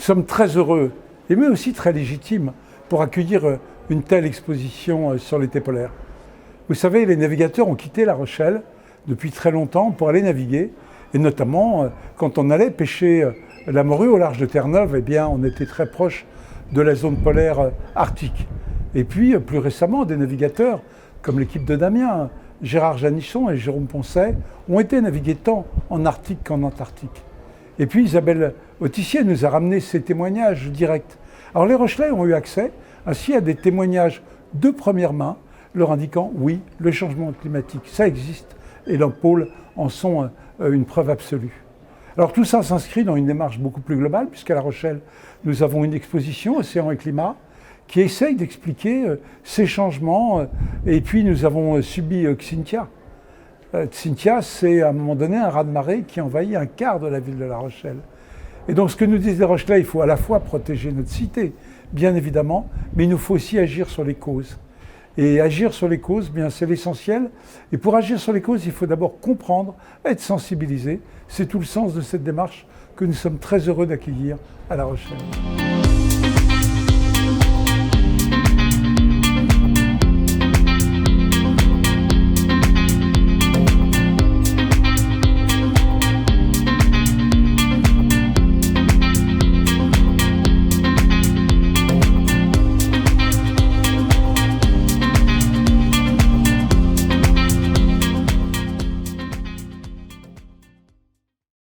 sommes très heureux, et mais aussi très légitimes, pour accueillir une telle exposition sur l'été polaire. Vous savez, les navigateurs ont quitté La Rochelle depuis très longtemps pour aller naviguer, et notamment quand on allait pêcher la morue au large de Terre-Neuve, eh bien, on était très proche de la zone polaire arctique. Et puis, plus récemment, des navigateurs comme l'équipe de Damien, Gérard Janisson et Jérôme Poncet, ont été naviguer tant en Arctique qu'en Antarctique. Et puis Isabelle Autissier nous a ramené ces témoignages directs. Alors les Rochelais ont eu accès ainsi à des témoignages de première main, leur indiquant oui, le changement climatique, ça existe, et les pôles en sont une preuve absolue. Alors tout ça s'inscrit dans une démarche beaucoup plus globale, puisqu'à La Rochelle, nous avons une exposition Océan et Climat, qui essaye d'expliquer ces changements. Et puis nous avons subi Xynthia. Xynthia, c'est à un moment donné un raz-de-marée qui envahit un quart de la ville de La Rochelle. Et donc ce que nous disent les Rochelais, il faut à la fois protéger notre cité, bien évidemment, mais il nous faut aussi agir sur les causes. Et agir sur les causes, bien, c'est l'essentiel. Et pour agir sur les causes, il faut d'abord comprendre, être sensibilisé. C'est tout le sens de cette démarche que nous sommes très heureux d'accueillir à La Rochelle.